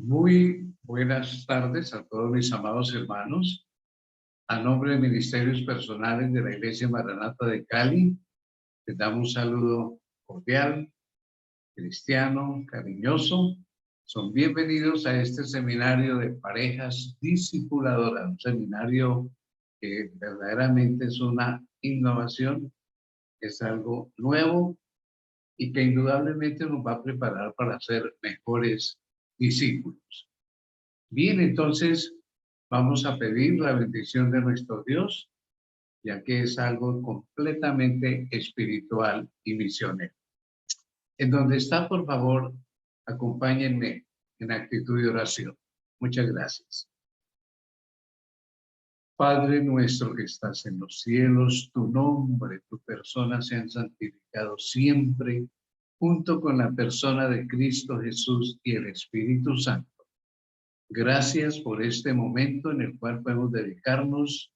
Muy buenas tardes a todos mis amados hermanos. A nombre de Ministerios Personales de la Iglesia Maranata de Cali, les damos un saludo cordial, cristiano, cariñoso. Son bienvenidos a este seminario de parejas discipuladoras, un seminario que verdaderamente es una innovación, es algo nuevo y que indudablemente nos va a preparar para ser mejores discípulos. Bien, entonces vamos a pedir la bendición de nuestro Dios, ya que es algo completamente espiritual y misionero. En donde está, por favor, acompáñenme en actitud de oración. Muchas gracias. Padre nuestro que estás en los cielos, tu nombre, tu persona sean santificados siempre, junto con la persona de Cristo Jesús y el Espíritu Santo. Gracias por este momento en el cual podemos dedicarnos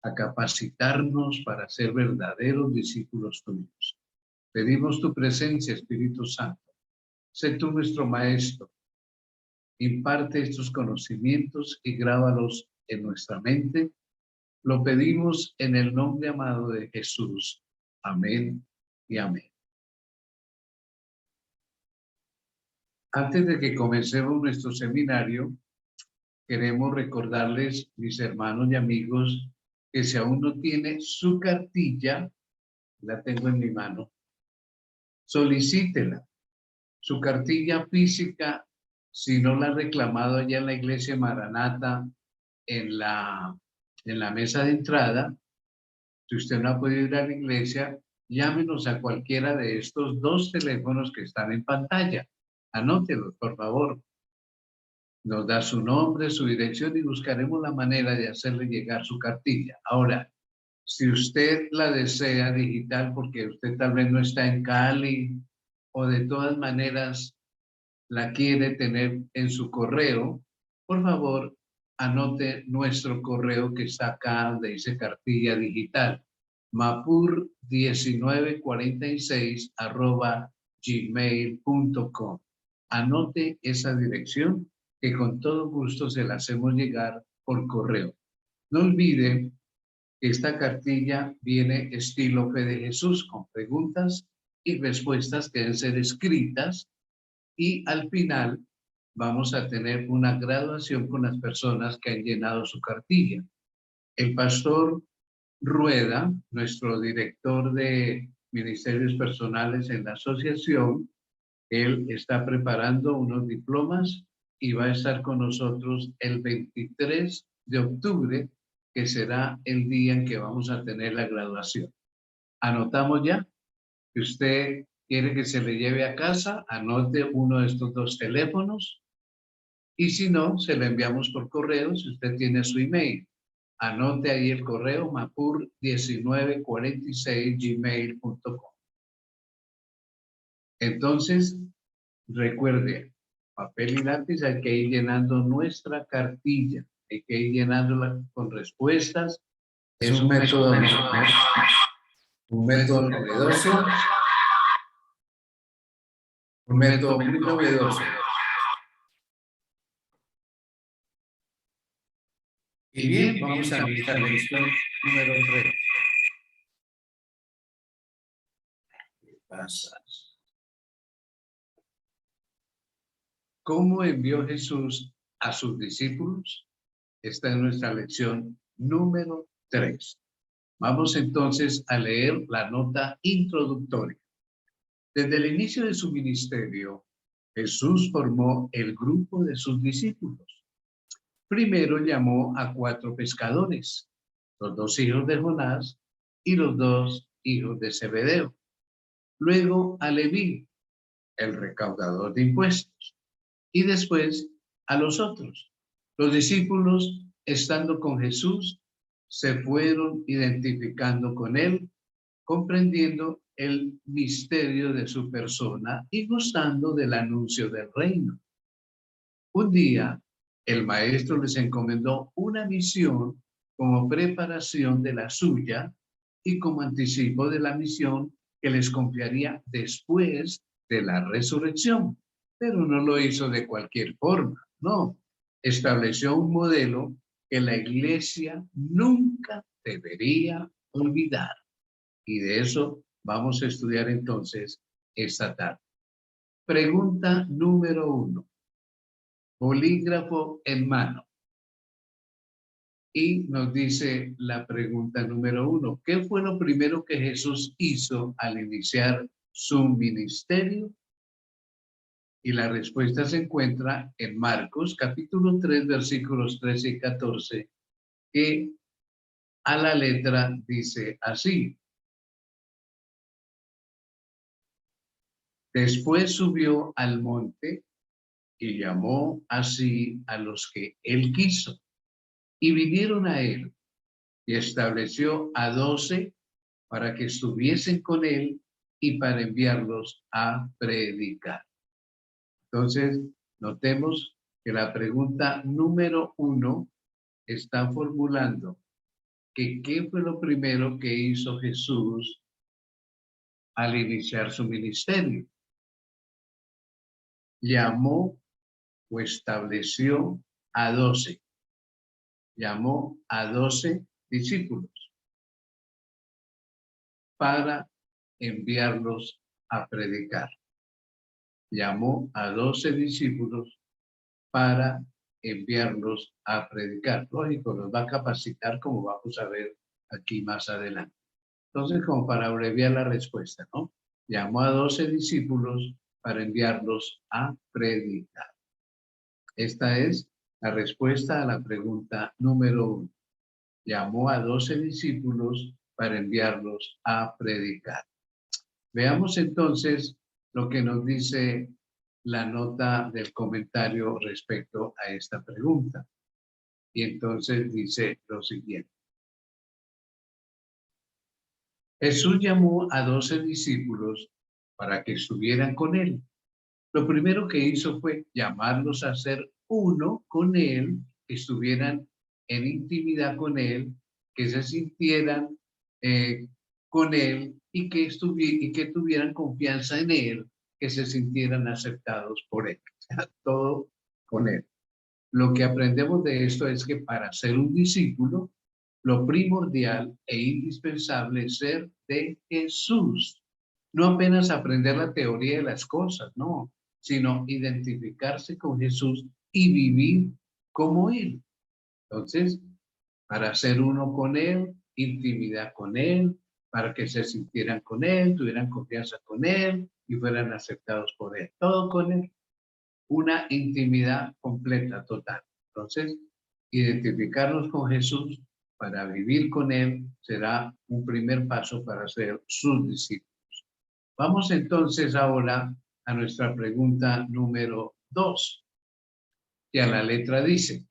a capacitarnos para ser verdaderos discípulos tuyos. Pedimos tu presencia, Espíritu Santo. Sé tú nuestro Maestro. Imparte estos conocimientos y grábalos en nuestra mente. Lo pedimos en el nombre amado de Jesús. Amén y amén. Antes de que comencemos nuestro seminario, queremos recordarles, mis hermanos y amigos, que si aún no tiene su cartilla, la tengo en mi mano, solicítela. Su cartilla física, si no la ha reclamado allá en la Iglesia Maranata, en la mesa de entrada, si usted no ha podido ir a la iglesia, llámenos a cualquiera de estos dos teléfonos que están en pantalla. Anótelos, por favor. Nos da su nombre, su dirección y buscaremos la manera de hacerle llegar su cartilla. Ahora, si usted la desea digital porque usted tal vez no está en Cali o de todas maneras la quiere tener en su correo, por favor, anote nuestro correo que está acá donde dice cartilla digital, mapur1946@gmail.com. Anote esa dirección que con todo gusto se la hacemos llegar por correo. No olvide que esta cartilla viene estilo Fe de Jesús, con preguntas y respuestas que deben ser escritas, y al final vamos a tener una graduación con las personas que han llenado su cartilla. El pastor Rueda, nuestro director de Ministerios Personales en la asociación, él está preparando unos diplomas y va a estar con nosotros el 23 de octubre, que será el día en que vamos a tener la graduación. ¿Anotamos ya? Si usted quiere que se le lleve a casa, anote uno de estos dos teléfonos y si no, se lo enviamos por correo si usted tiene su email. Anote ahí el correo mapur1946@gmail.com. Entonces, recuerde, papel y lápiz, hay que ir llenando nuestra cartilla, hay que ir llenándola con respuestas. Es un método novedoso, un método muy novedoso. Y bien, vamos a iniciar la lección número 3. ¿Qué pasa? ¿Cómo envió Jesús a sus discípulos? Esta es nuestra lección número 3. Vamos entonces a leer la nota introductoria. Desde el inicio de su ministerio, Jesús formó el grupo de sus discípulos. Primero llamó a 4 pescadores, los 2 hijos de Jonás y los 2 hijos de Zebedeo. Luego a Leví, el recaudador de impuestos, y después a los otros. Los discípulos, estando con Jesús, se fueron identificando con él, comprendiendo el misterio de su persona y gustando del anuncio del reino. Un día, el maestro les encomendó una misión como preparación de la suya y como anticipo de la misión que les confiaría después de la resurrección, pero no lo hizo de cualquier forma. No, estableció un modelo que la iglesia nunca debería olvidar. Y de eso vamos a estudiar entonces esta tarde. Pregunta número 1. Bolígrafo en mano. Y nos dice la pregunta número 1. ¿Qué fue lo primero que Jesús hizo al iniciar su ministerio? Y la respuesta se encuentra en Marcos, capítulo 3, versículos 13 y 14, que a la letra dice así. Después subió al monte y llamó así a los que él quiso. Y vinieron a él y estableció a 12 para que estuviesen con él y para enviarlos a predicar. Entonces, notemos que la pregunta número 1 está formulando que qué fue lo primero que hizo Jesús al iniciar su ministerio. Llamó o estableció a 12. Llamó a 12 discípulos para enviarlos a predicar. Llamó a 12 discípulos para enviarlos a predicar. Lógico, los va a capacitar como vamos a ver aquí más adelante. Entonces, como para abreviar la respuesta, ¿no? Llamó a 12 discípulos para enviarlos a predicar. Esta es la respuesta a la pregunta número 1. Llamó a 12 discípulos para enviarlos a predicar. Veamos entonces lo que nos dice la nota del comentario respecto a esta pregunta. Y entonces dice lo siguiente. Jesús llamó a 12 discípulos para que estuvieran con él. Lo primero que hizo fue llamarlos a ser uno con él, que estuvieran en intimidad con él, que se sintieran con él y que tuvieran confianza en él, que se sintieran aceptados por él. O sea, todo con él. Lo que aprendemos de esto es que para ser un discípulo, lo primordial e indispensable es ser de Jesús. No apenas aprender la teoría de las cosas, no, sino identificarse con Jesús y vivir como Él. Entonces, para ser uno con Él, intimidad con Él, para que se sintieran con Él, tuvieran confianza con Él y fueran aceptados por Él. Todo con Él. Una intimidad completa, total. Entonces, identificarnos con Jesús para vivir con Él será un primer paso para ser sus discípulos. Vamos entonces ahora a nuestra pregunta número 2, que a la letra dice,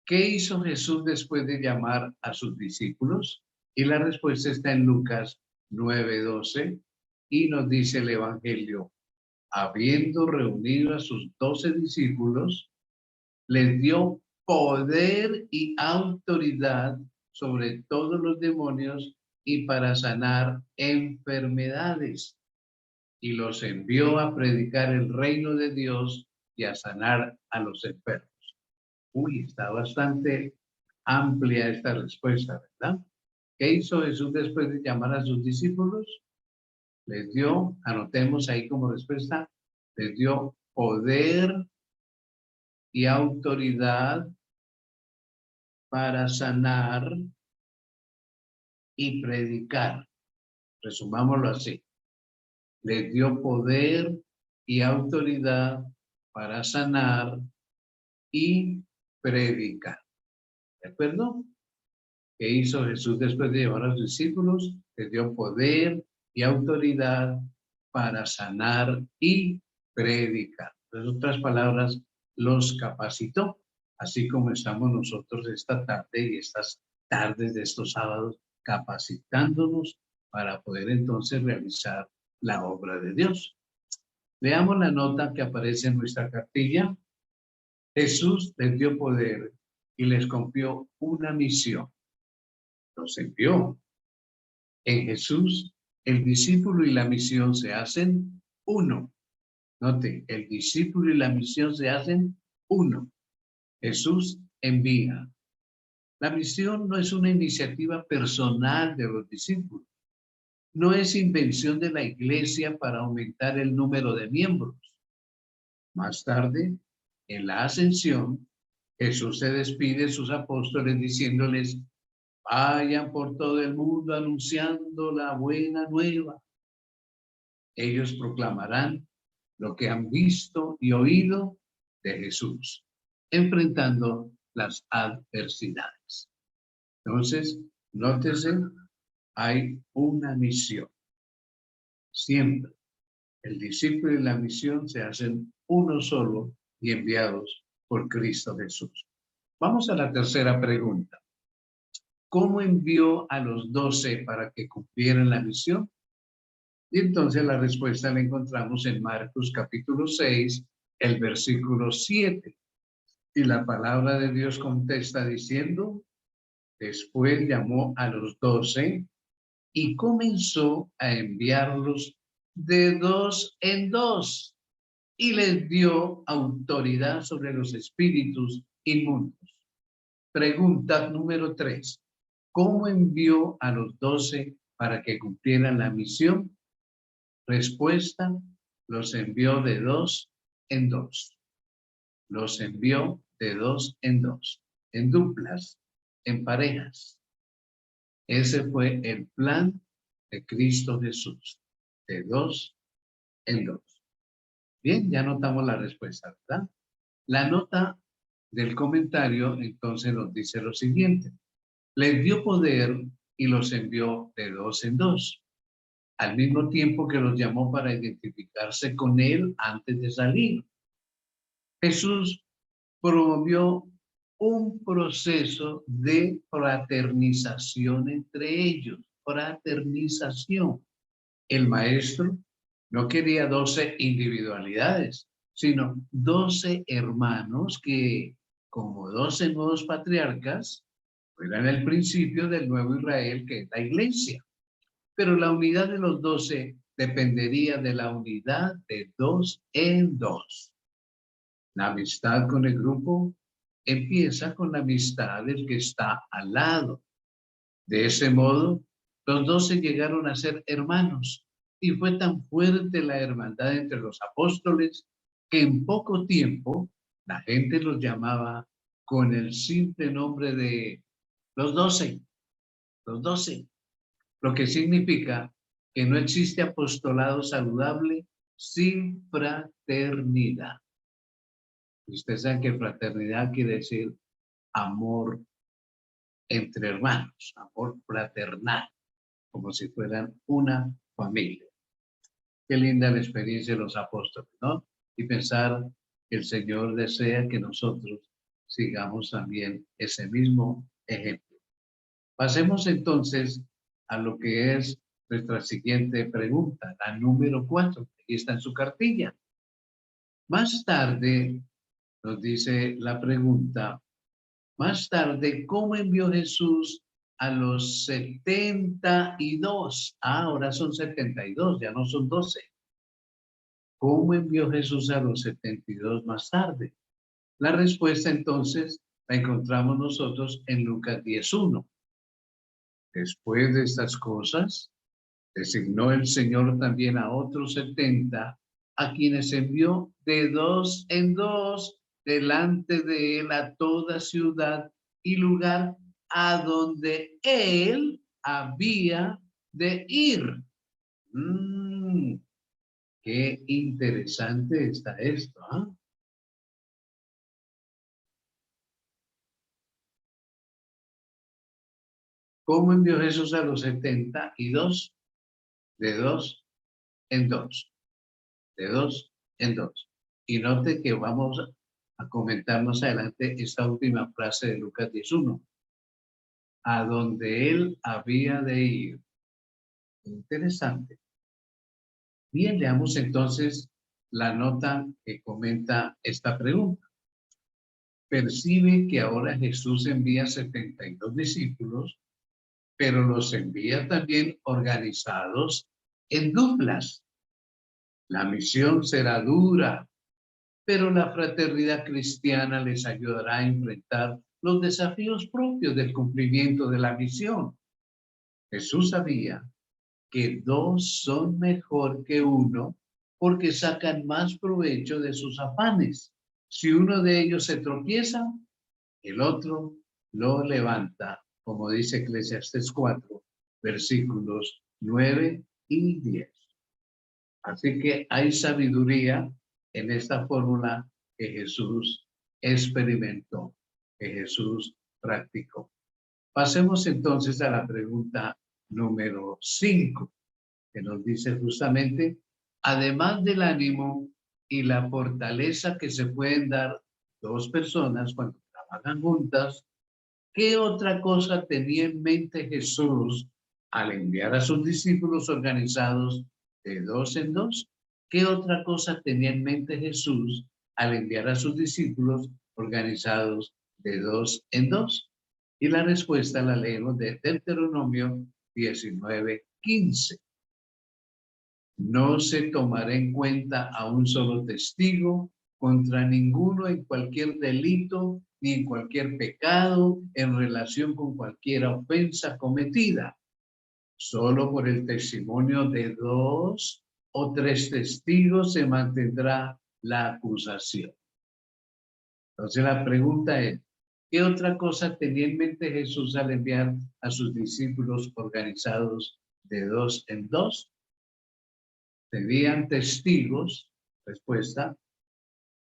¿qué hizo Jesús después de llamar a sus discípulos? Y la respuesta está en Lucas 9:12 y nos dice el Evangelio, habiendo reunido a sus 12 discípulos, les dio poder y autoridad sobre todos los demonios y para sanar enfermedades. Y los envió a predicar el reino de Dios y a sanar a los enfermos. Uy, está bastante amplia esta respuesta, ¿verdad? ¿Qué hizo Jesús después de llamar a sus discípulos? Les dio, anotemos ahí como respuesta, les dio poder y autoridad para sanar y predicar. Resumámoslo así. Les dio poder y autoridad para sanar y predicar. ¿De acuerdo? ¿Qué hizo Jesús después de llevar a los discípulos? Les dio poder y autoridad para sanar y predicar. En otras palabras, los capacitó, así como estamos nosotros esta tarde y estas tardes de estos sábados capacitándonos para poder entonces realizar la obra de Dios. Veamos la nota que aparece en nuestra cartilla. Jesús les dio poder y les confió una misión. Los envió. En Jesús, el discípulo y la misión se hacen uno. Note, el discípulo y la misión se hacen uno. Jesús envía. La misión no es una iniciativa personal de los discípulos. No es invención de la iglesia para aumentar el número de miembros. Más tarde, en la ascensión, Jesús se despide de sus apóstoles diciéndoles: vayan por todo el mundo anunciando la buena nueva. Ellos proclamarán lo que han visto y oído de Jesús, enfrentando las adversidades. Entonces, nótese, hay una misión. Siempre el discípulo y la misión se hacen uno solo y enviados por Cristo Jesús. Vamos a la tercera pregunta. ¿Cómo envió a los 12 para que cumplieran la misión? Y entonces la respuesta la encontramos en Marcos capítulo 6, el versículo 7. Y la palabra de Dios contesta diciendo: después llamó a los 12 y comenzó a enviarlos de dos en dos y les dio autoridad sobre los espíritus inmundos. Pregunta número 3. ¿Cómo envió a los 12 para que cumplieran la misión? Respuesta: los envió de dos en dos. Los envió de dos en dos, en duplas, en parejas. Ese fue el plan de Cristo Jesús, de dos en dos. Bien, ya notamos la respuesta, ¿verdad? La nota del comentario entonces nos dice lo siguiente: les dio poder y los envió de dos en dos, al mismo tiempo que los llamó para identificarse con él antes de salir. Jesús promovió un proceso de fraternización entre ellos, fraternización. El maestro no quería 12 individualidades, sino 12 hermanos que, como 12 nuevos patriarcas, fueran el principio del nuevo Israel, que es la iglesia. Pero la unidad de los 12 dependería de la unidad de dos en dos. La amistad con el grupo empieza con la amistad del que está al lado. De ese modo, los 12 llegaron a ser hermanos y fue tan fuerte la hermandad entre los apóstoles que en poco tiempo la gente los llamaba con el simple nombre de los 12, los 12, lo que significa que no existe apostolado saludable sin fraternidad. Ustedes saben que fraternidad quiere decir amor entre hermanos, amor fraternal, como si fueran una familia. Qué linda la experiencia de los apóstoles, ¿no? Y pensar que el Señor desea que nosotros sigamos también ese mismo ejemplo. Pasemos entonces a lo que es nuestra siguiente pregunta, la número 4. Aquí está en su cartilla. Más tarde, nos dice la pregunta, más tarde, ¿cómo envió Jesús a los 72? Ahora son 72, ya no son 12. ¿Cómo envió Jesús a los 72 más tarde? La respuesta entonces la encontramos nosotros en Lucas 10:1. Después de estas cosas, designó el Señor también a otros 70, a quienes envió de dos en dos delante de él a toda ciudad y lugar a donde él había de ir. Qué interesante está esto, ¿ah? ¿Cómo envió Jesús a los 72? De dos en dos. De dos en dos. Y note que vamos a comentar más adelante esta última frase de Lucas 10:1. A donde él había de ir. Interesante. Bien, leamos entonces la nota que comenta esta pregunta. Percibe que ahora Jesús envía 72 discípulos, pero los envía también organizados en duplas. La misión será dura, pero la fraternidad cristiana les ayudará a enfrentar los desafíos propios del cumplimiento de la misión. Jesús sabía que dos son mejor que uno porque sacan más provecho de sus afanes. Si uno de ellos se tropieza, el otro lo levanta, como dice Eclesiastés 4, versículos 9 y 10. Así que hay sabiduría en esta fórmula que Jesús experimentó, que Jesús practicó. Pasemos entonces a la pregunta número 5, que nos dice justamente, además del ánimo y la fortaleza que se pueden dar dos personas cuando trabajan juntas, ¿qué otra cosa tenía en mente Jesús al enviar a sus discípulos organizados de dos en dos? ¿Qué otra cosa tenía en mente Jesús al enviar a sus discípulos organizados de dos en dos? Y la respuesta la leemos de Deuteronomio 19:15. No se tomará en cuenta a un solo testigo contra ninguno en cualquier delito ni en cualquier pecado en relación con cualquier ofensa cometida. Solo por el testimonio de dos o tres testigos se mantendrá la acusación. Entonces la pregunta es, ¿qué otra cosa tenía en mente Jesús al enviar a sus discípulos organizados de dos en dos? Serían testigos, respuesta,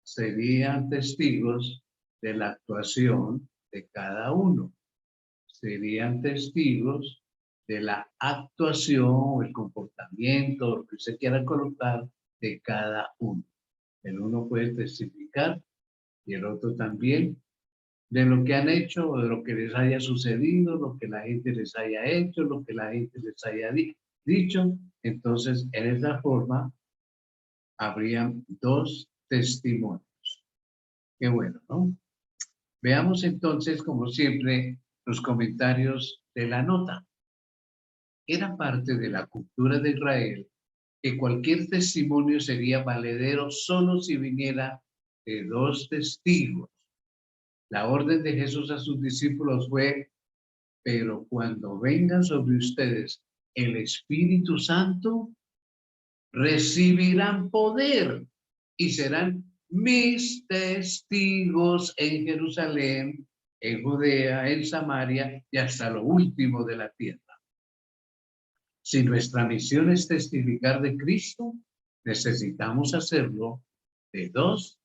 serían testigos de la actuación de cada uno. Serían testigos de la actuación o el comportamiento, lo que se quiera colocar de cada uno. El uno puede testificar y el otro también de lo que han hecho o de lo que les haya sucedido, lo que la gente les haya hecho, lo que la gente les haya dicho. Entonces, en esa forma, habrían dos testimonios. Qué bueno, ¿no? Veamos entonces, como siempre, los comentarios de la nota. Era parte de la cultura de Israel que cualquier testimonio sería valedero solo si viniera de dos testigos. La orden de Jesús a sus discípulos fue, pero cuando venga sobre ustedes el Espíritu Santo, recibirán poder y serán mis testigos en Jerusalén, en Judea, en Samaria y hasta lo último de la tierra. Si nuestra misión es testificar de Cristo, necesitamos hacerlo de dos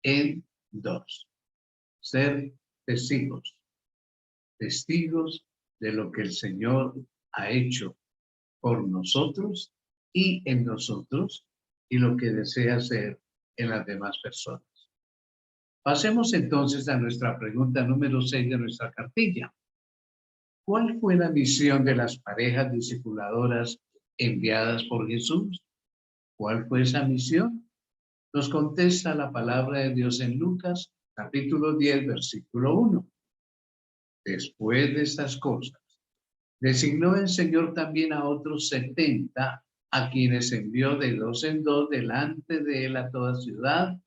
en dos. Ser testigos, testigos de lo que el Señor ha hecho por nosotros y en nosotros y lo que desea hacer en las demás personas. Pasemos entonces a nuestra pregunta número 6 de nuestra cartilla. ¿Cuál fue la misión de las parejas discipuladoras enviadas por Jesús? ¿Cuál fue esa misión? Nos contesta la palabra de Dios en Lucas, capítulo 10, versículo 1. Después de estas cosas, designó el Señor también a otros 70, a quienes envió de dos en dos delante de él a toda ciudad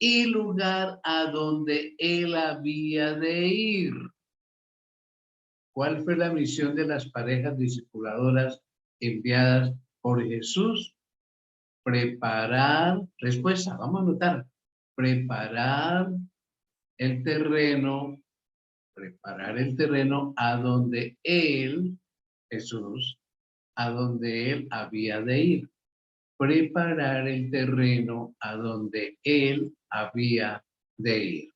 y lugar a donde él había de ir. ¿Cuál fue la misión de las parejas discipuladoras enviadas por Jesús? Preparar, respuesta, vamos a anotar, preparar el terreno a donde él, Jesús, a donde él había de ir. Preparar el terreno a donde él había de ir.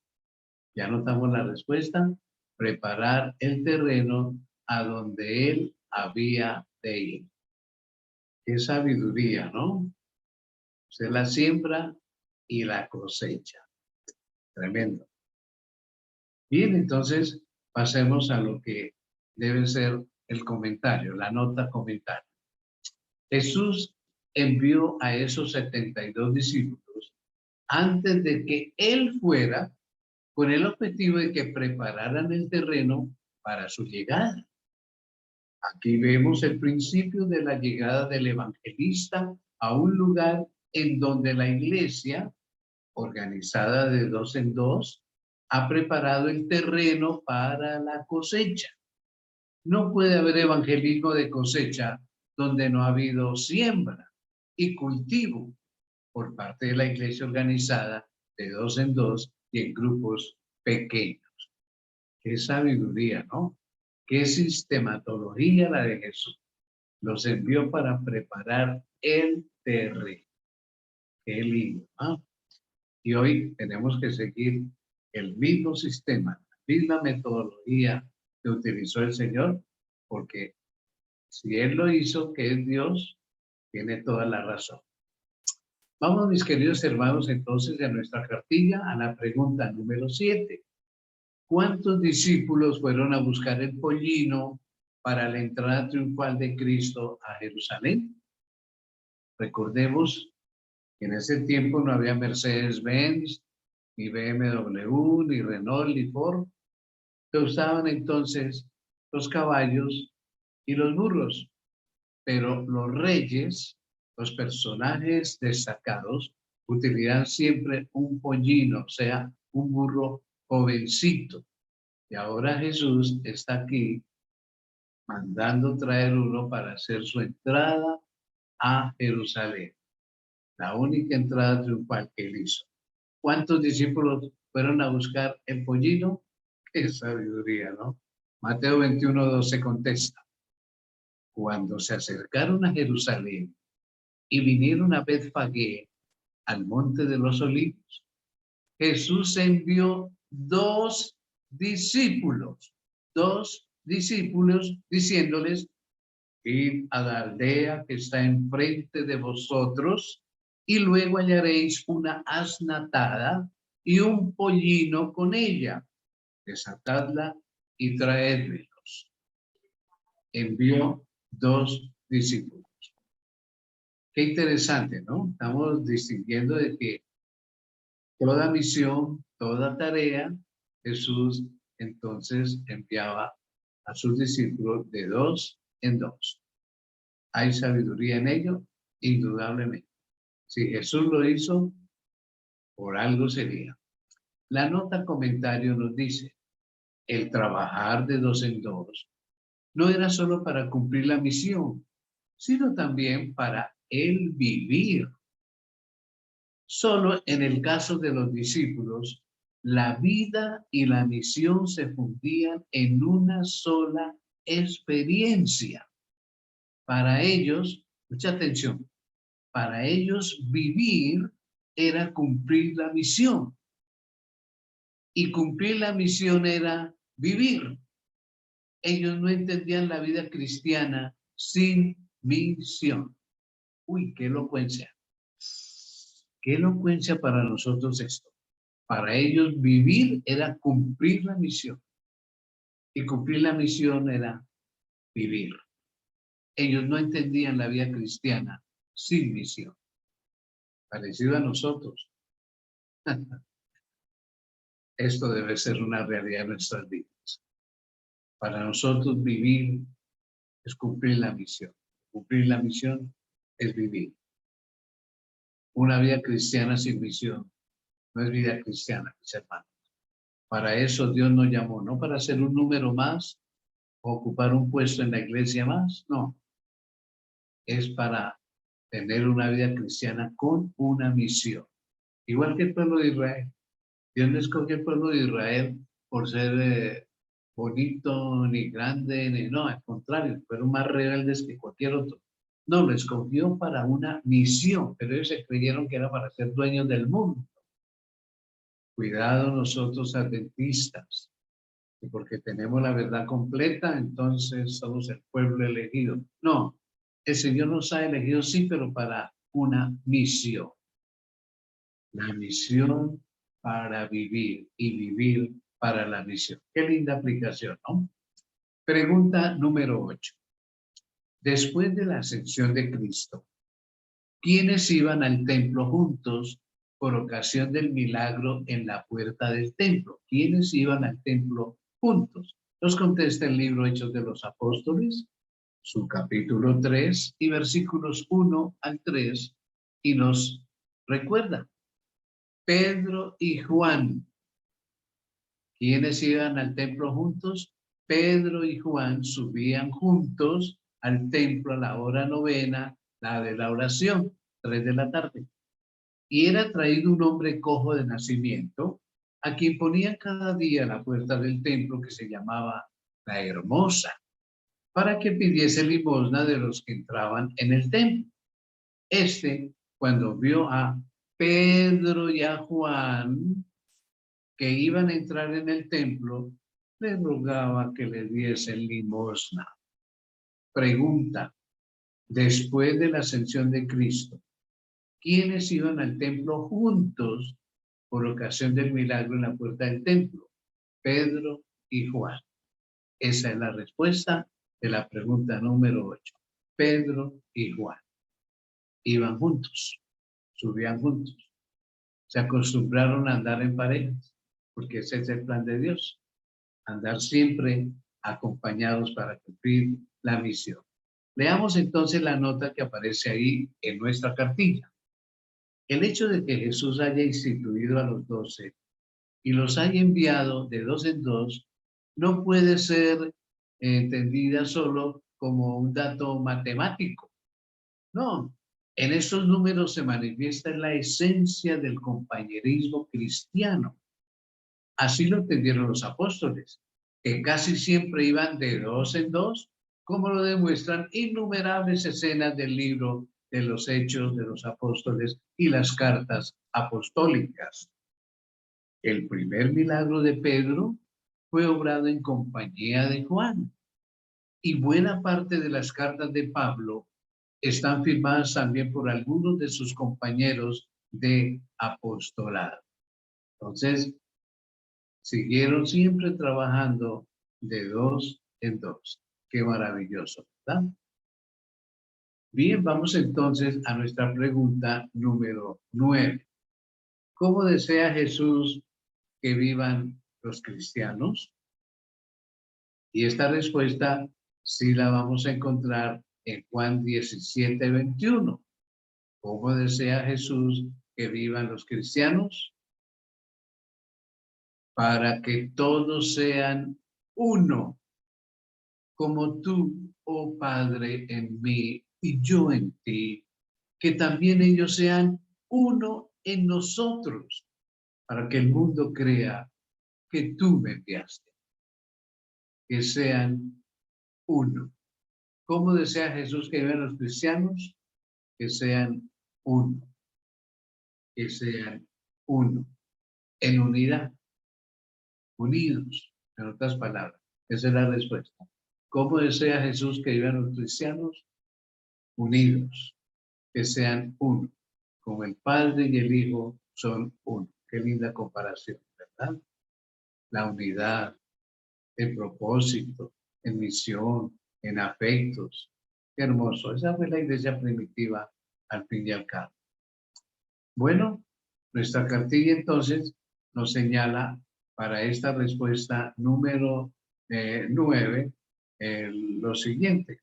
Ya notamos la respuesta. Preparar el terreno a donde él había de ir. Qué sabiduría, ¿no? Se la siembra y la cosecha. Tremendo. Bien, entonces pasemos a lo que debe ser el comentario, la nota comentario. Jesús envió a esos 72 discípulos antes de que él fuera con el objetivo de que prepararan el terreno para su llegada. Aquí vemos el principio de la llegada del evangelista a un lugar en donde la iglesia organizada de dos en dos, ha preparado el terreno para la cosecha. No puede haber evangelismo de cosecha donde no ha habido siembra y cultivo por parte de la iglesia organizada de dos en dos y en grupos pequeños. Qué sabiduría, ¿no? Qué sistematología la de Jesús. Los envió para preparar el terreno. Qué lindo, ¿no? Y hoy tenemos que seguir el mismo sistema, la misma metodología que utilizó el Señor, porque si Él lo hizo, que es Dios, tiene toda la razón. Vamos, mis queridos hermanos, entonces a nuestra cartilla, a la pregunta número 7. ¿Cuántos discípulos fueron a buscar el pollino para la entrada triunfal de Cristo a Jerusalén? Recordemos que en ese tiempo no había Mercedes-Benz, ni BMW, ni Renault, ni Ford. Se usaban entonces los caballos y los burros. Pero los reyes, los personajes destacados, utilizan siempre un pollino, o sea, un burro jovencito. Y ahora Jesús está aquí mandando traer uno para hacer su entrada a Jerusalén. La única entrada triunfal que él hizo. ¿Cuántos discípulos fueron a buscar el pollino? Qué sabiduría, ¿no? Mateo 21:12 contesta. Cuando se acercaron a Jerusalén y vinieron a Betfagé, al monte de los olivos, Jesús envió dos discípulos diciéndoles: id a la aldea que está enfrente de vosotros y luego hallaréis una asna atada y un pollino con ella. Desatadla y traédmelos. Envió dos discípulos. Qué interesante, ¿no? Estamos distinguiendo de que toda misión, toda tarea, Jesús entonces enviaba a sus discípulos de dos en dos. ¿Hay sabiduría en ello? Indudablemente. Si Jesús lo hizo, por algo sería. La nota comentario nos dice, el trabajar de dos en dos no era solo para cumplir la misión, sino también para el vivir. Solo en el caso de los discípulos, la vida y la misión se fundían en una sola experiencia. Para ellos, mucha atención, para ellos vivir era cumplir la misión. Y cumplir la misión era vivir. Ellos no entendían la vida cristiana sin misión. Uy, qué elocuencia. Qué elocuencia para nosotros esto. Para ellos vivir era cumplir la misión. Y cumplir la misión era vivir. Ellos no entendían la vida cristiana sin misión. Parecido a nosotros. Esto debe ser una realidad en nuestras vidas. Para nosotros vivir es cumplir la misión. Cumplir la misión es vivir. Una vida cristiana sin misión no es vida cristiana, mis hermanos. Para eso Dios nos llamó, no para ser un número más o ocupar un puesto en la iglesia más, no. Es para tener una vida cristiana con una misión. Igual que el pueblo de Israel. Dios no escogió el pueblo de Israel por ser bonito, ni grande, ni no, al contrario, fueron más rebeldes que cualquier otro. No, lo escogió para una misión, pero ellos se creyeron que era para ser dueños del mundo. Cuidado nosotros adventistas, que porque tenemos la verdad completa, entonces somos el pueblo elegido. No, el Señor nos ha elegido, sí, pero para una misión. La misión para vivir y vivir para la misión. Qué linda aplicación, ¿no? Pregunta número 8. Después de la ascensión de Cristo, ¿quiénes iban al templo juntos por ocasión del milagro en la puerta del templo? ¿Quiénes iban al templo juntos? Nos contesta el libro Hechos de los Apóstoles, su capítulo 3 y versículos 1 al 3, y nos recuerda. Pedro y Juan. ¿Quiénes iban al templo juntos? Pedro y Juan subían juntos al templo a la hora novena, la de la oración, 3 de la tarde. Y era traído un hombre cojo de nacimiento, a quien ponían cada día a la puerta del templo, que se llamaba La Hermosa, para que pidiese limosna de los que entraban en el templo. Cuando vio a Pedro y a Juan que iban a entrar en el templo, le rogaba que le diesen limosna. Pregunta: después de la ascensión de Cristo, ¿quiénes iban al templo juntos por ocasión del milagro en la puerta del templo? Pedro y Juan. Esa es la respuesta de la pregunta número 8. Pedro y Juan iban juntos, subían juntos. Se acostumbraron a andar en parejas, porque ese es el plan de Dios, andar siempre acompañados para cumplir la misión. Leamos entonces la nota que aparece ahí en nuestra cartilla. El hecho de que Jesús haya instituido a los 12 y los haya enviado de 2 en 2 no puede ser entendida solo como un dato matemático. No, en estos números se manifiesta la esencia del compañerismo cristiano. Así lo entendieron los apóstoles, que casi siempre iban de 2 en 2, como lo demuestran innumerables escenas del libro de los Hechos de los Apóstoles y las cartas apostólicas. El primer milagro de Pedro fue obrado en compañía de Juan, y buena parte de las cartas de Pablo están firmadas también por algunos de sus compañeros de apostolado. Entonces, siguieron siempre trabajando de 2 en 2. Qué maravilloso, ¿verdad? Bien, vamos entonces a nuestra pregunta número 9. ¿Cómo desea Jesús que vivan los cristianos? Y esta respuesta sí la vamos a encontrar en Juan 17:21. ¿Cómo desea Jesús que vivan los cristianos? Para que todos sean uno, como tú, oh Padre, en mí y yo en ti, que también ellos sean uno en nosotros, para que el mundo crea que tú me enviaste. Que sean uno. ¿Cómo desea Jesús que vivan los cristianos? Que sean uno. Que sean uno. En unidad. Unidos. En otras palabras. Esa es la respuesta. ¿Cómo desea Jesús que vivan los cristianos? Unidos. Que sean uno. Como el Padre y el Hijo son uno. Qué linda comparación, ¿verdad? La unidad, en propósito, en misión, en afectos. Qué hermoso. Esa fue la iglesia primitiva al fin y al cabo. Bueno, nuestra cartilla entonces nos señala para esta respuesta número 9 lo siguiente.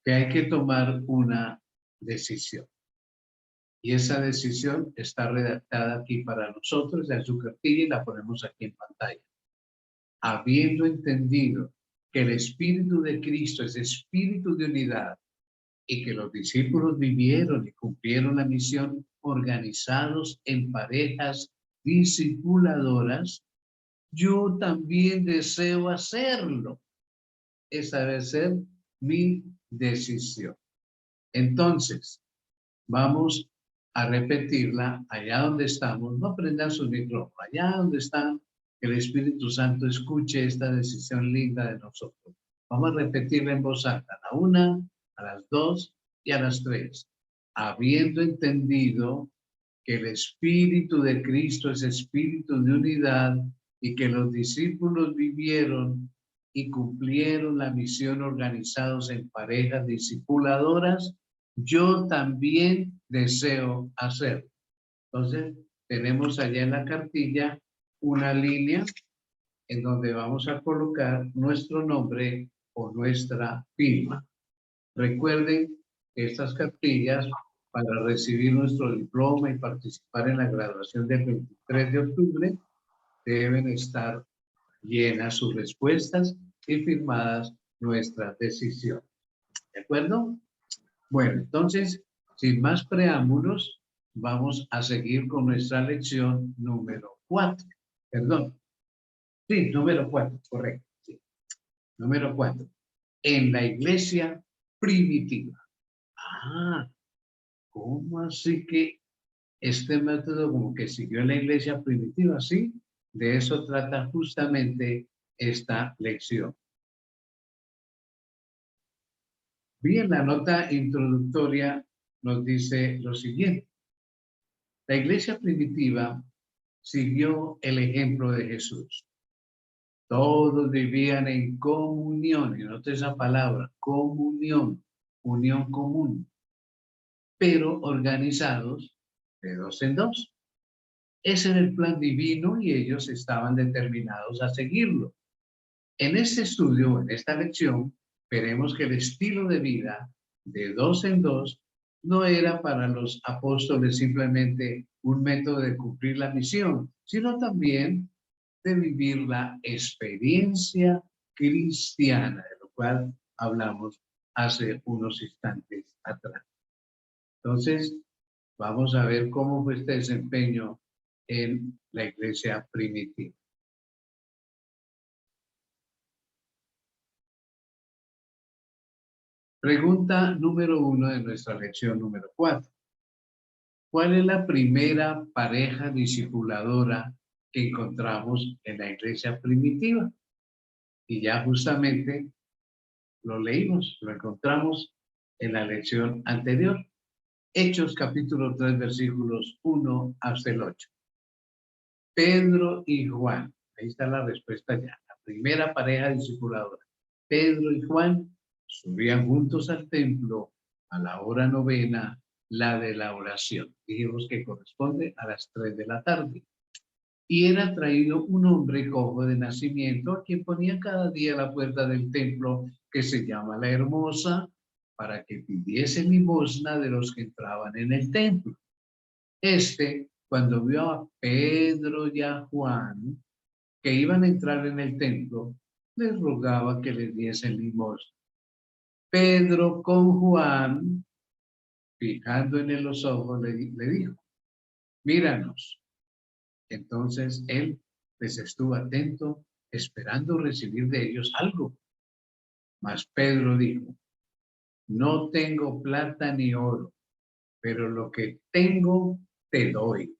Que hay que tomar una decisión. Y esa decisión está redactada aquí para nosotros en su cartilla y la ponemos aquí en pantalla. Habiendo entendido que el Espíritu de Cristo es espíritu de unidad y que los discípulos vivieron y cumplieron la misión organizados en parejas discipuladoras, yo también deseo hacerlo. Esa debe ser mi decisión. Entonces, vamos a repetirla allá donde estamos. No prendan su micrófono. Allá donde están, que el Espíritu Santo escuche esta decisión linda de nosotros. Vamos a repetirla en voz alta. A la 1, a las 2 y a las 3. Habiendo entendido que el Espíritu de Cristo es espíritu de unidad y que los discípulos vivieron y cumplieron la misión organizados en parejas discipuladoras, yo también deseo hacerlo. Entonces, tenemos allá en la cartilla una línea en donde vamos a colocar nuestro nombre o nuestra firma. Recuerden que estas cartillas para recibir nuestro diploma y participar en la graduación del 23 de octubre, deben estar llenas sus respuestas y firmadas nuestras decisiones. ¿De acuerdo? Bueno, entonces, sin más preámbulos, vamos a seguir con nuestra lección número 4. Perdón. Sí, número 4, correcto. Sí. Número 4. En la iglesia primitiva. Ah, ¿cómo así que este método como que siguió en la iglesia primitiva? Sí, de eso trata justamente esta lección. Bien, la nota introductoria nos dice lo siguiente. La iglesia primitiva siguió el ejemplo de Jesús. Todos vivían en comunión, y note esa palabra, comunión, unión común, pero organizados de dos en dos. Ese era el plan divino y ellos estaban determinados a seguirlo. En este estudio, en esta lección, veremos que el estilo de vida de dos en dos no era para los apóstoles simplemente un método de cumplir la misión, sino también de vivir la experiencia cristiana, de lo cual hablamos hace unos instantes atrás. Entonces, vamos a ver cómo fue este desempeño en la iglesia primitiva. Pregunta número 1 de nuestra lección número 4. ¿Cuál es la primera pareja discipuladora que encontramos en la iglesia primitiva? Y ya justamente lo leímos, lo encontramos en la lección anterior. Hechos capítulo 3, versículos 1 hasta el 8. Pedro y Juan. Ahí está la respuesta ya. La primera pareja discipuladora. Pedro y Juan subían juntos al templo a la hora novena, la de la oración. Dijimos que corresponde a las 3 de la tarde. Y era traído un hombre cojo de nacimiento, a quien ponía cada día a la puerta del templo, que se llama La Hermosa, para que pidiese limosna de los que entraban en el templo. Cuando vio a Pedro y a Juan, que iban a entrar en el templo, les rogaba que les diesen limosna. Pedro con Juan, fijando en él los ojos, le dijo, míranos. Entonces él les estuvo atento, esperando recibir de ellos algo. Mas Pedro dijo, no tengo plata ni oro, pero lo que tengo te doy.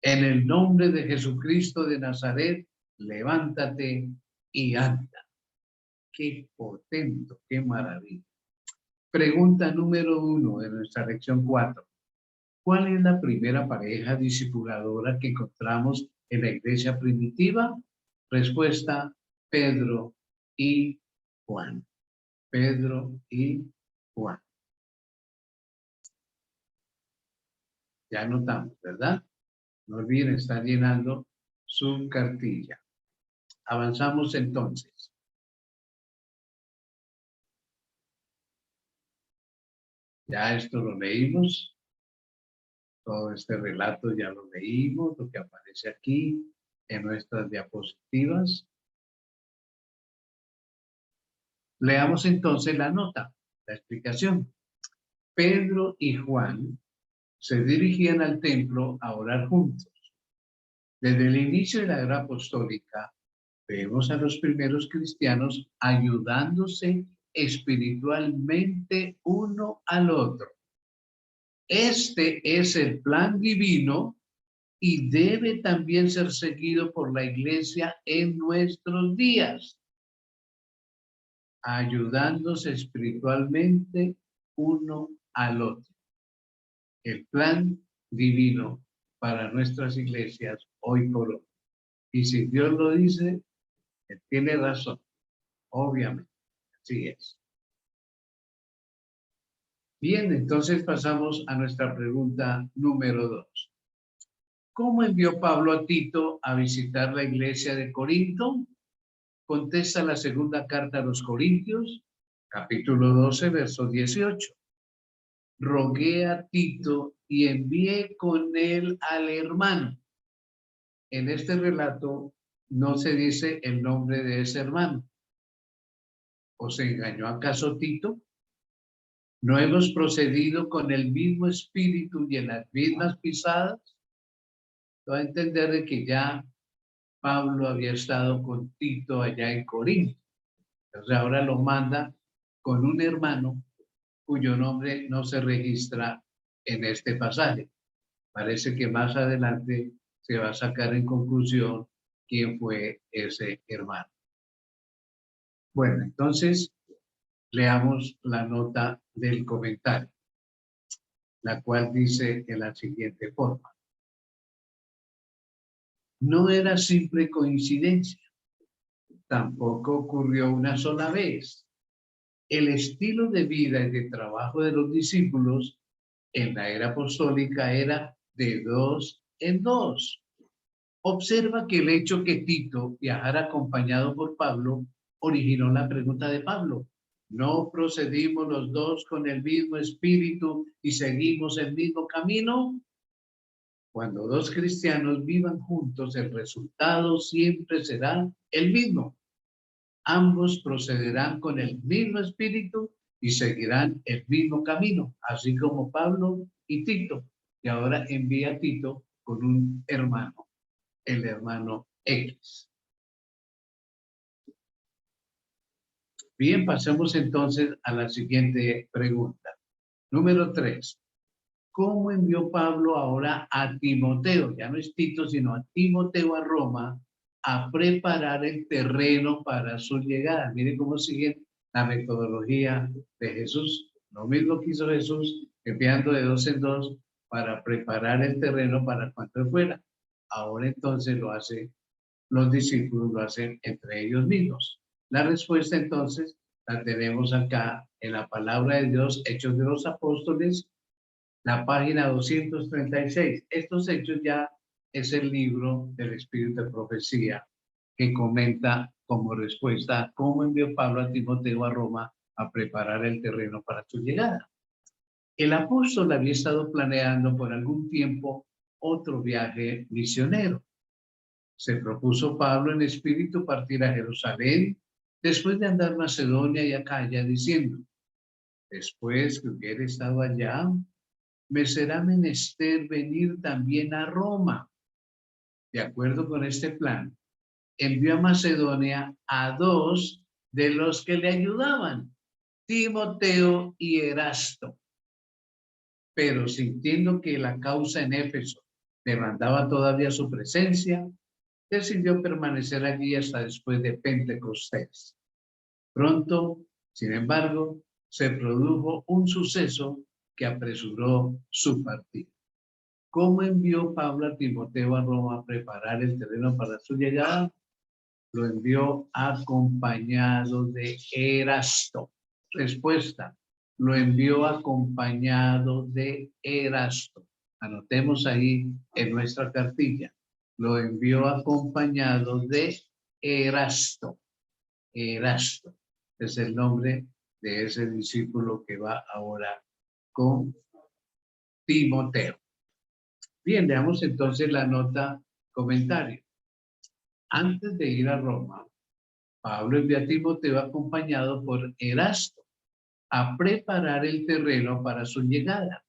En el nombre de Jesucristo de Nazaret, levántate y anda. Qué potente, qué maravilla. Pregunta número 1 de nuestra lección 4. ¿Cuál es la primera pareja discipuladora que encontramos en la iglesia primitiva? Respuesta, Pedro y Juan. Pedro y Juan. Ya notamos, ¿verdad? No olviden estar llenando su cartilla. Avanzamos entonces. Ya esto lo leímos. Todo este relato ya lo leímos, lo que aparece aquí en nuestras diapositivas. Leamos entonces la nota, la explicación. Pedro y Juan se dirigían al templo a orar juntos. Desde el inicio de la era apostólica, vemos a los primeros cristianos ayudándose espiritualmente uno al otro. Este es el plan divino y debe también ser seguido por la iglesia en nuestros días, ayudándose espiritualmente uno al otro. El plan divino para nuestras iglesias hoy por hoy. Y si Dios lo dice, él tiene razón, obviamente, así es. Bien, entonces pasamos a nuestra pregunta número 2. ¿Cómo envió Pablo a Tito a visitar la iglesia de Corinto? Contesta la segunda carta a los Corintios, capítulo 12, verso 18. rogué a Tito y envié con él al hermano. En este relato no se dice el nombre de ese hermano. ¿O se engañó acaso Tito? ¿No hemos procedido con el mismo espíritu y en las mismas pisadas? Va a entender de que ya Pablo había estado con Tito allá en Corinto. Entonces ahora lo manda con un hermano cuyo nombre no se registra en este pasaje. Parece que más adelante se va a sacar en conclusión quién fue ese hermano. Bueno, entonces leamos la nota del comentario, la cual dice de la siguiente forma. No era simple coincidencia, tampoco ocurrió una sola vez. El estilo de vida y de trabajo de los discípulos en la era apostólica era de dos en dos. Observa que el hecho que Tito viajara acompañado por Pablo originó la pregunta de Pablo. ¿No procedimos los dos con el mismo espíritu y seguimos el mismo camino? Cuando dos cristianos vivan juntos, el resultado siempre será el mismo. Ambos procederán con el mismo espíritu y seguirán el mismo camino, así como Pablo y Tito. Y ahora envía a Tito con un hermano, el hermano X. Bien, pasemos entonces a la siguiente pregunta. Número 3. ¿Cómo envió Pablo ahora a Timoteo? Ya no es Tito, sino a Timoteo a Roma a preparar el terreno para su llegada. Miren cómo sigue la metodología de Jesús. Lo mismo que hizo Jesús, enviando de dos en dos para preparar el terreno para cuando él fuera. Ahora entonces lo hace los discípulos, lo hacen entre ellos mismos. La respuesta entonces la tenemos acá en la palabra de Dios, Hechos de los Apóstoles, la página 236. Estos hechos ya es el libro del Espíritu de Profecía que comenta como respuesta cómo envió Pablo a Timoteo a Roma a preparar el terreno para su llegada. El apóstol había estado planeando por algún tiempo otro viaje misionero. Se propuso Pablo en espíritu partir a Jerusalén después de andar Macedonia y Acaya diciendo, después que hubiera estado allá, me será menester venir también a Roma. De acuerdo con este plan, envió a Macedonia a dos de los que le ayudaban, Timoteo y Erasto. Pero sintiendo que la causa en Éfeso demandaba todavía su presencia, decidió permanecer allí hasta después de Pentecostés. Pronto, sin embargo, se produjo un suceso que apresuró su partida. ¿Cómo envió Pablo a Timoteo a Roma a preparar el terreno para su llegada? Lo envió acompañado de Erasto. Respuesta, lo envió acompañado de Erasto. Anotemos ahí en nuestra cartilla. Lo envió acompañado de Erasto. Erasto es el nombre de ese discípulo que va ahora con Timoteo. Bien, veamos entonces la nota comentario. Antes de ir a Roma, Pablo envió a Timoteo acompañado por Erasto a preparar el terreno para su llegada.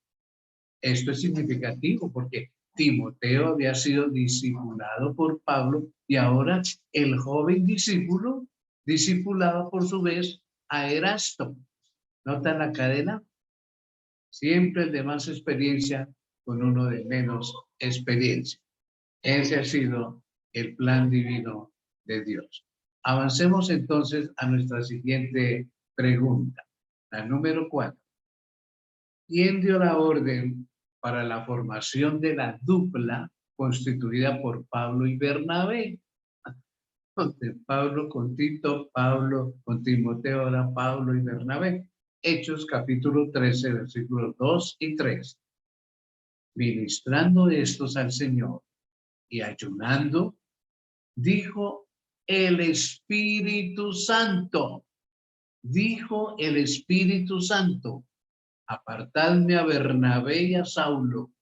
Esto es significativo porque Timoteo había sido discipulado por Pablo y ahora el joven discípulo discipulaba por su vez a Erasto. ¿Notan la cadena? Siempre el de más experiencia con uno de menos experiencia. Ese ha sido el plan divino de Dios. Avancemos entonces a nuestra siguiente pregunta, la número 4. ¿Quién dio la orden para la formación de la dupla constituida por Pablo y Bernabé? Pablo con Tito, Pablo con Timoteo, ahora Pablo y Bernabé. Hechos capítulo 13, versículos 2 y 3. Ministrando estos al Señor y ayunando, dijo el Espíritu Santo. Dijo el Espíritu Santo. apartadme a Bernabé y a Saulo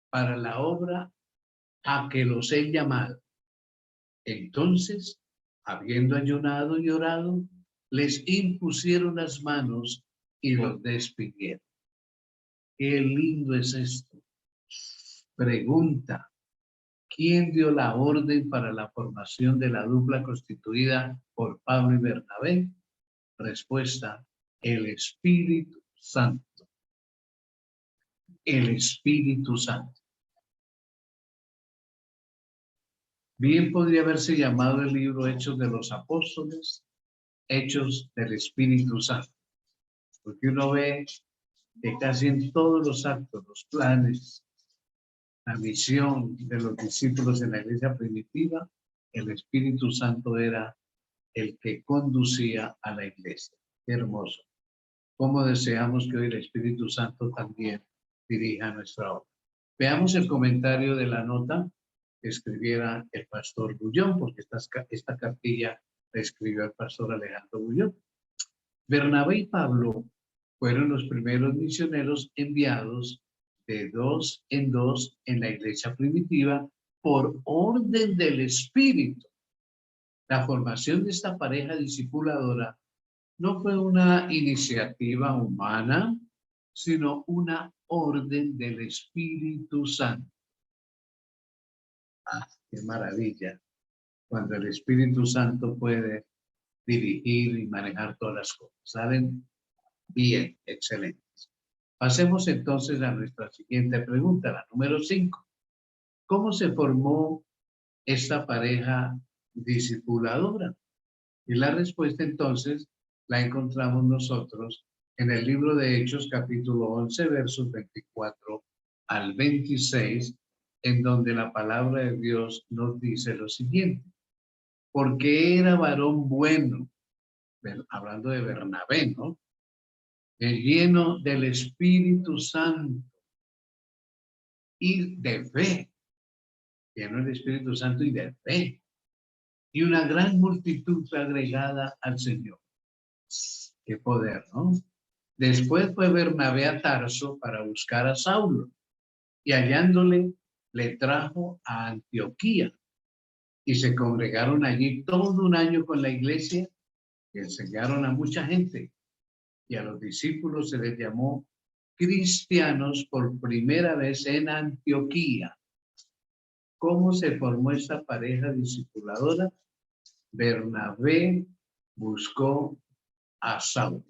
para la obra a que los he llamado. Entonces, habiendo ayunado y orado, les impusieron las manos y los despidieron. Qué lindo es esto. Pregunta: ¿quién dio la orden para la formación de la dupla constituida por Pablo y Bernabé? Respuesta: el Espíritu Santo. El Espíritu Santo. Bien podría haberse llamado el libro Hechos de los Apóstoles, Hechos del Espíritu Santo, porque uno ve que casi en todos los actos, los planes, la misión de los discípulos en la iglesia primitiva, el Espíritu Santo era el que conducía a la iglesia. Qué hermoso. Cómo deseamos que hoy el Espíritu Santo también dirija nuestra obra. Veamos el comentario de la nota que escribiera el pastor Bullón, porque esta cartilla la escribió el pastor Alejandro Bullón. Bernabé y Pablo fueron los primeros misioneros enviados de dos en dos en la iglesia primitiva por orden del Espíritu. La formación de esta pareja discipuladora no fue una iniciativa humana, sino una orden del Espíritu Santo. ¡Ah, qué maravilla! Cuando el Espíritu Santo puede dirigir y manejar todas las cosas. ¿Saben? Bien, excelente. Pasemos entonces a nuestra siguiente pregunta, la número 5. ¿Cómo se formó esta pareja discipuladora? Y la respuesta entonces la encontramos nosotros en el libro de Hechos, capítulo 11, versos 24 al 26, en donde la palabra de Dios nos dice lo siguiente: porque era varón bueno, hablando de Bernabé, ¿no? Lleno del Espíritu Santo y de fe, lleno del Espíritu Santo y de fe, y una gran multitud fue agregada al Señor. Qué poder, ¿no? Después fue Bernabé a Tarso para buscar a Saulo, y hallándole, le trajo a Antioquía, y se congregaron allí todo un año con la iglesia, y enseñaron a mucha gente, y a los discípulos se les llamó cristianos por primera vez en Antioquía. ¿Cómo se formó esta pareja discipuladora? Bernabé buscó a Saulo.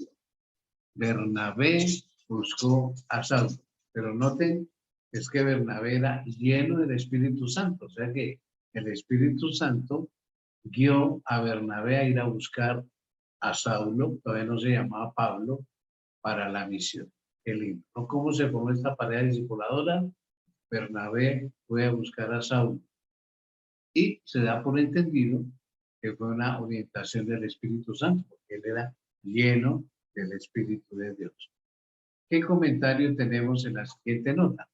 Bernabé buscó a Saulo. Pero noten, es que Bernabé era lleno del Espíritu Santo. O sea que el Espíritu Santo guió a Bernabé a ir a buscar a Saulo, todavía no se llamaba Pablo, para la misión. Qué lindo. ¿No? ¿Cómo se formó esta pareja discipuladora? Bernabé fue a buscar a Saulo. Y se da por entendido que fue una orientación del Espíritu Santo, porque él era lleno del Espíritu de Dios. ¿Qué comentario tenemos en la siguiente nota?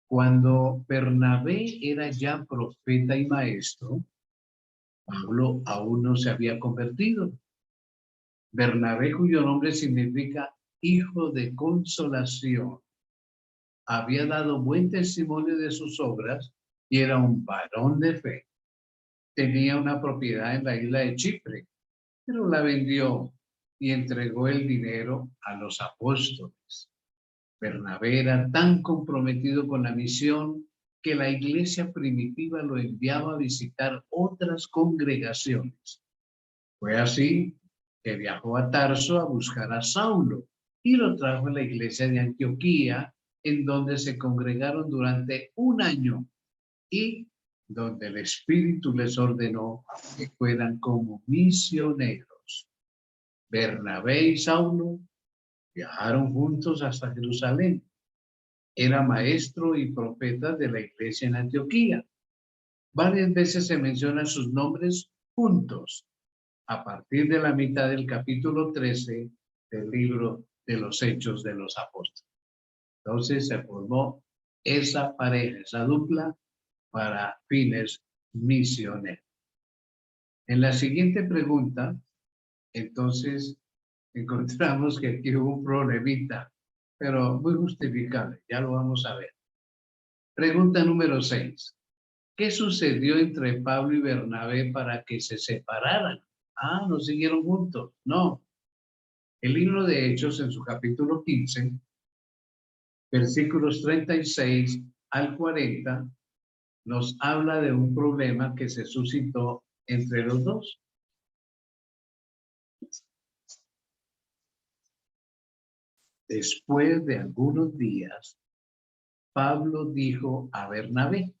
Cuando Bernabé era ya profeta y maestro, Pablo aún no se había convertido. Bernabé, cuyo nombre significa hijo de consolación, había dado buen testimonio de sus obras y era un varón de fe. Tenía una propiedad en la isla de Chipre, pero la vendió y entregó el dinero a los apóstoles. Bernabé era tan comprometido con la misión que la iglesia primitiva lo enviaba a visitar otras congregaciones. Fue así que viajó a Tarso a buscar a Saulo y lo trajo a la iglesia de Antioquía, en donde se congregaron durante un año y donde el Espíritu les ordenó que fueran como misioneros. Bernabé y Saulo viajaron juntos hasta Jerusalén. Era maestro y profeta de la iglesia en Antioquía. Varias veces se mencionan sus nombres juntos, a partir de la mitad del capítulo 13 del libro de los Hechos de los Apóstoles. Entonces se formó esa pareja, esa dupla, para fines misioneros. En la siguiente pregunta, entonces, encontramos que aquí hubo un problemita, pero muy justificable, ya lo vamos a ver. Pregunta número 6. ¿Qué sucedió entre Pablo y Bernabé para que se separaran? Ah, no siguieron juntos. No. El libro de Hechos, en su capítulo 15, versículos 36 al 40, nos habla de un problema que se suscitó entre los dos. Después de algunos días, Pablo dijo a Bernabé: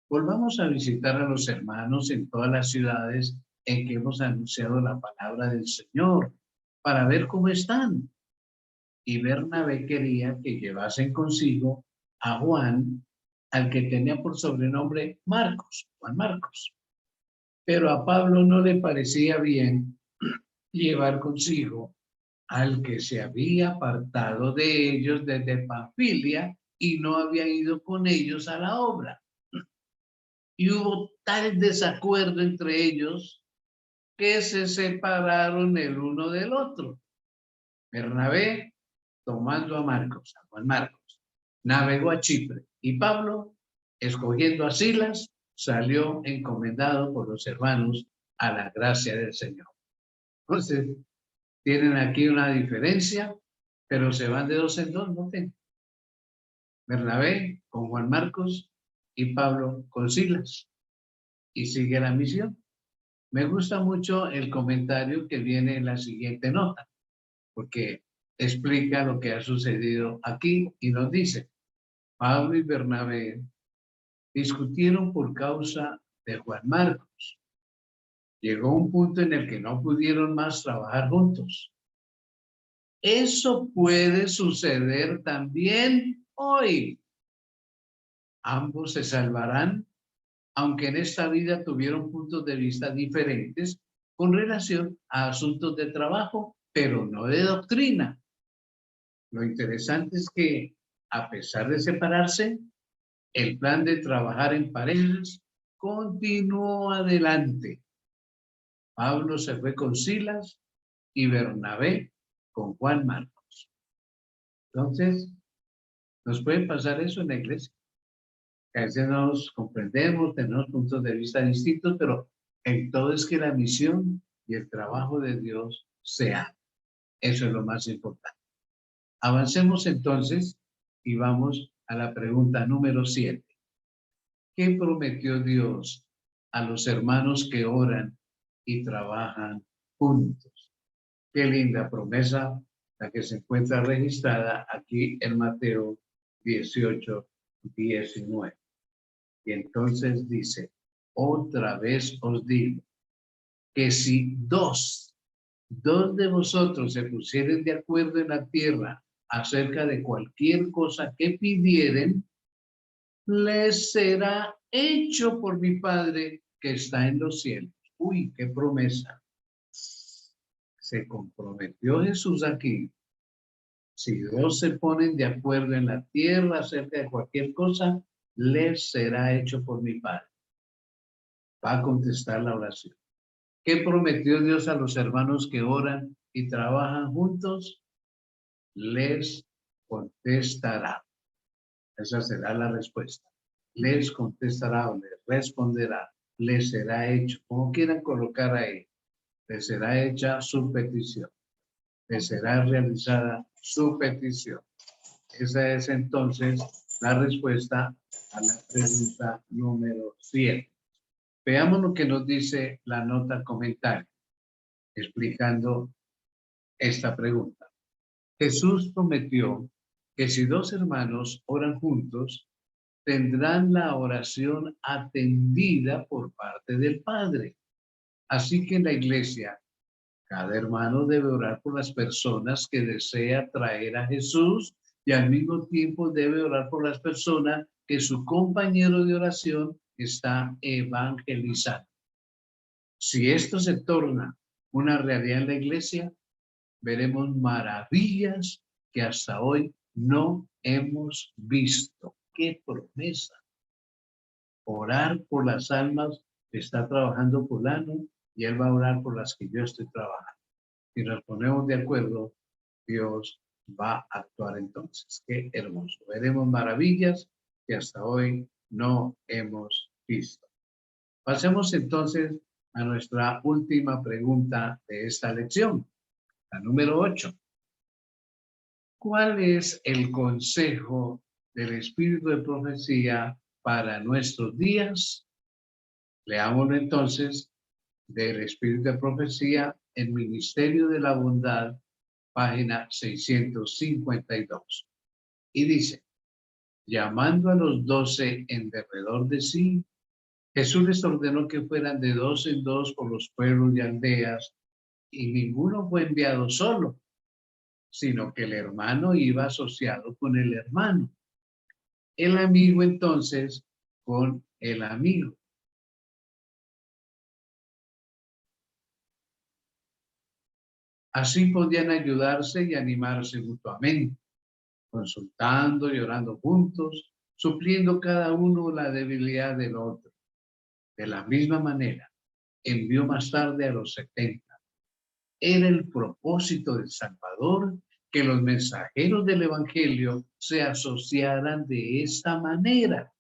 volvamos a visitar a los hermanos en todas las ciudades en que hemos anunciado la palabra del Señor, para ver cómo están. Y Bernabé quería que llevasen consigo a Juan, al que tenía por sobrenombre Marcos, Juan Marcos. Pero a Pablo no le parecía bien llevar consigo al que se había apartado de ellos desde Panfilia y no había ido con ellos a la obra. Y hubo tal desacuerdo entre ellos que se separaron el uno del otro. Bernabé, tomando a Marcos, a Juan Marcos, navegó a Chipre, y Pablo, escogiendo a Silas, salió encomendado por los hermanos a la gracia del Señor. Entonces, tienen aquí una diferencia, pero se van de dos en dos, ¿no? Bernabé con Juan Marcos y Pablo con Silas, y sigue la misión. Me gusta mucho el comentario que viene en la siguiente nota, porque explica lo que ha sucedido aquí y nos dice: Pablo y Bernabé discutieron por causa de Juan Marcos. Llegó un punto en el que no pudieron más trabajar juntos. Eso puede suceder también hoy. Ambos se salvarán, aunque en esta vida tuvieron puntos de vista diferentes con relación a asuntos de trabajo, pero no de doctrina. Lo interesante es que, a pesar de separarse, el plan de trabajar en parejas continuó adelante. Pablo se fue con Silas y Bernabé con Juan Marcos. Entonces, nos puede pasar eso en la iglesia. A veces nos comprendemos, tenemos puntos de vista distintos, pero en todo es que la misión y el trabajo de Dios se hagan. Eso es lo más importante. Avancemos entonces y vamos a la pregunta número 7. ¿Qué prometió Dios a los hermanos que oran y trabajan juntos? Qué linda promesa la que se encuentra registrada aquí en Mateo 18, 19. Y entonces dice: otra vez os digo que si dos de vosotros se pusieren de acuerdo en la tierra acerca de cualquier cosa que pidieren, les será hecho por mi Padre que está en los cielos. Uy, qué promesa. Se comprometió Jesús aquí. Si dos se ponen de acuerdo en la tierra acerca de cualquier cosa, les será hecho por mi Padre. Va a contestar la oración. ¿Qué prometió Dios a los hermanos que oran y trabajan juntos? Les contestará. Esa será la respuesta. Les contestará o les responderá. Les será hecho, como quieran colocar ahí, les será hecha su petición. Les será realizada su petición. Esa es entonces la respuesta a la pregunta número 7. Veamos lo que nos dice la nota comentario explicando esta pregunta. Jesús prometió que si dos hermanos oran juntos, tendrán la oración atendida por parte del Padre. Así que en la iglesia, cada hermano debe orar por las personas que desea traer a Jesús y al mismo tiempo debe orar por las personas que su compañero de oración está evangelizando. Si esto se torna una realidad en la iglesia, veremos maravillas que hasta hoy no hemos visto. ¡Qué promesa! Orar por las almas que está trabajando fulano y él va a orar por las que yo estoy trabajando. Si nos ponemos de acuerdo, Dios va a actuar entonces. Qué hermoso. Veremos maravillas que hasta hoy no hemos visto. Pasemos entonces a nuestra última pregunta de esta lección, la número 8. ¿Cuál es el consejo del Espíritu de Profecía para nuestros días? Leámoslo entonces del Espíritu de Profecía, el Ministerio de la Bondad, página 652. Y dice, llamando a los 12 en derredor de sí, Jesús les ordenó que fueran de 2 en 2 por los pueblos y aldeas, y ninguno fue enviado solo, sino que el hermano iba asociado con el hermano. El amigo entonces con el amigo. Así podían ayudarse y animarse mutuamente, consultando y orando juntos, supliendo cada uno la debilidad del otro. De la misma manera, envió más tarde a los 70. Era el propósito del Salvador que los mensajeros del Evangelio se asociaran de esta manera.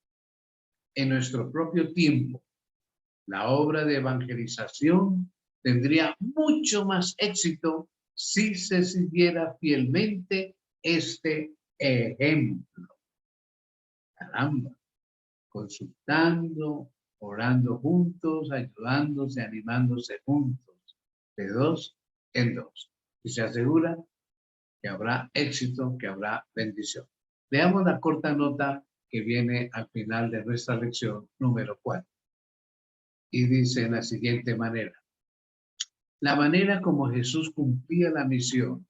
En nuestro propio tiempo, la obra de evangelización tendría mucho más éxito si se siguiera fielmente este ejemplo. Caramba, consultando, orando juntos, ayudándose, animándose juntos, de 2 en 2. Y se asegura que habrá éxito, que habrá bendición. Veamos la corta nota que viene al final de nuestra lección número 4. Y dice en la siguiente manera. La manera como Jesús cumplía la misión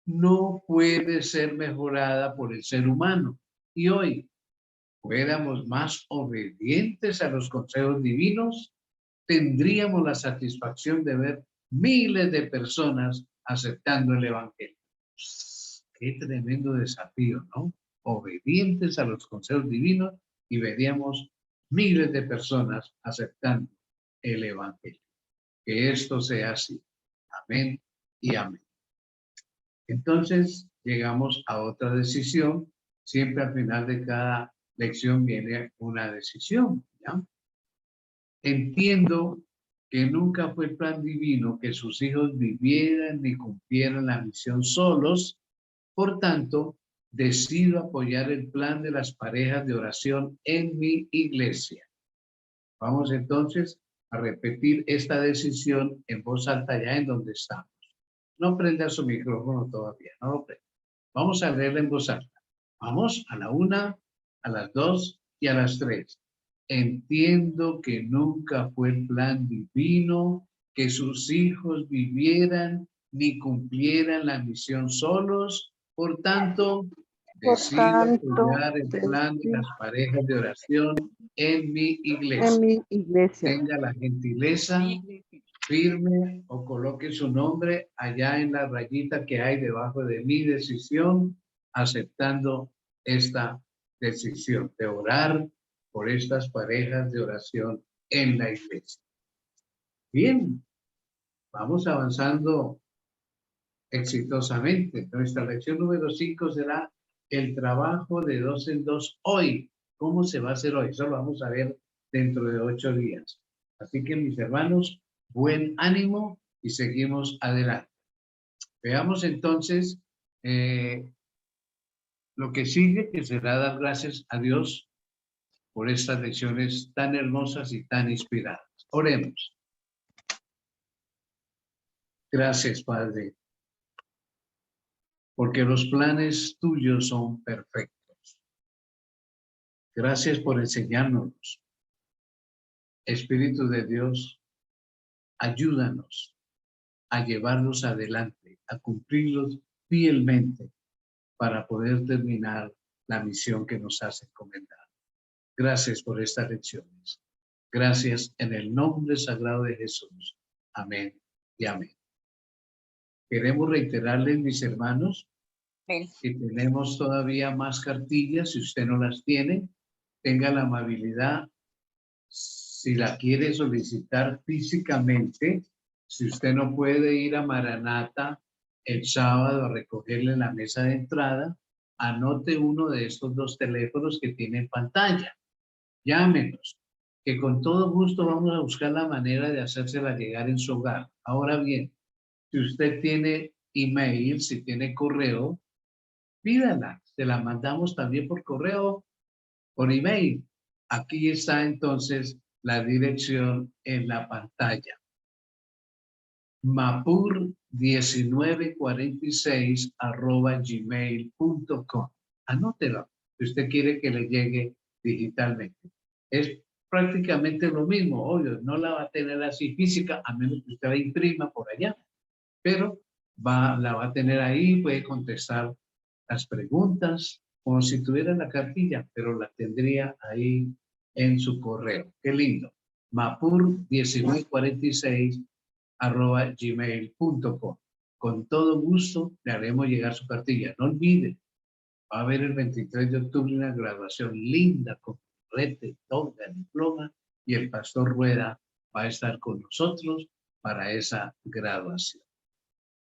no puede ser mejorada por el ser humano. Y hoy, fuéramos más obedientes a los consejos divinos, tendríamos la satisfacción de ver miles de personas aceptando el Evangelio. Qué tremendo desafío, ¿no? Obedientes a los consejos divinos y veríamos miles de personas aceptando el Evangelio. Que esto sea así. Amén y amén. Entonces, llegamos a otra decisión. Siempre al final de cada lección viene una decisión, ¿ya? Entiendo que nunca fue el plan divino que sus hijos vivieran ni cumplieran la misión solos. Por tanto, decido apoyar el plan de las parejas de oración en mi iglesia. Vamos entonces a repetir esta decisión en voz alta ya en donde estamos. No prenda su micrófono todavía, no lo prenda. Vamos a leerla en voz alta. Vamos a la 1, a las 2 y a las 3. Entiendo que nunca fue el plan divino que sus hijos vivieran ni cumplieran la misión solos. Por tanto, decido apoyar el plan de las parejas de oración en mi iglesia. Tenga la gentileza, firme o coloque su nombre allá en la rayita que hay debajo de mi decisión, aceptando esta decisión de orar por estas parejas de oración en la iglesia. Bien, vamos avanzando exitosamente. Nuestra lección número 5 será el trabajo de 2 en 2 hoy. ¿Cómo se va a hacer hoy? Eso lo vamos a ver dentro de 8 días. Así que mis hermanos, buen ánimo y seguimos adelante. Veamos entonces lo que sigue, que será dar gracias a Dios por estas lecciones tan hermosas y tan inspiradas. Oremos. Gracias, Padre, porque los planes tuyos son perfectos. Gracias por enseñarnos. Espíritu de Dios, ayúdanos a llevarlos adelante, a cumplirlos fielmente para poder terminar la misión que nos has encomendado. Gracias por estas lecciones. Gracias en el nombre sagrado de Jesús. Amén y amén. Queremos reiterarles, mis hermanos, que tenemos todavía más cartillas. Si usted no las tiene, tenga la amabilidad, si la quiere solicitar físicamente, si usted no puede ir a Maranata, el sábado a recogerle en la mesa de entrada, anote uno de estos dos teléfonos que tiene en pantalla. Llámenos, que con todo gusto vamos a buscar la manera de hacérsela llegar en su hogar. Ahora bien, si usted tiene email, si tiene correo, pídala, se la mandamos también por correo, por email. Aquí está entonces la dirección en la pantalla. mapur1946@gmail.com. Anótelo si usted quiere que le llegue digitalmente. Es prácticamente lo mismo, obvio, no la va a tener así física, a menos que usted la imprima por allá, pero la va a tener ahí, puede contestar las preguntas como si tuviera la cartilla, pero la tendría ahí en su correo. Qué lindo. mapur1946@gmail.com. Con todo gusto le haremos llegar su cartilla. No olvide, va a haber el 23 de octubre una graduación linda con rete, toga, diploma, y el pastor Rueda va a estar con nosotros para esa graduación.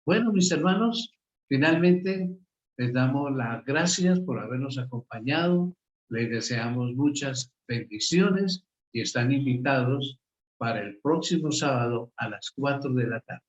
Bueno, mis hermanos, finalmente les damos las gracias por habernos acompañado. Les deseamos muchas bendiciones y están invitados para el próximo sábado a las 4 de la tarde.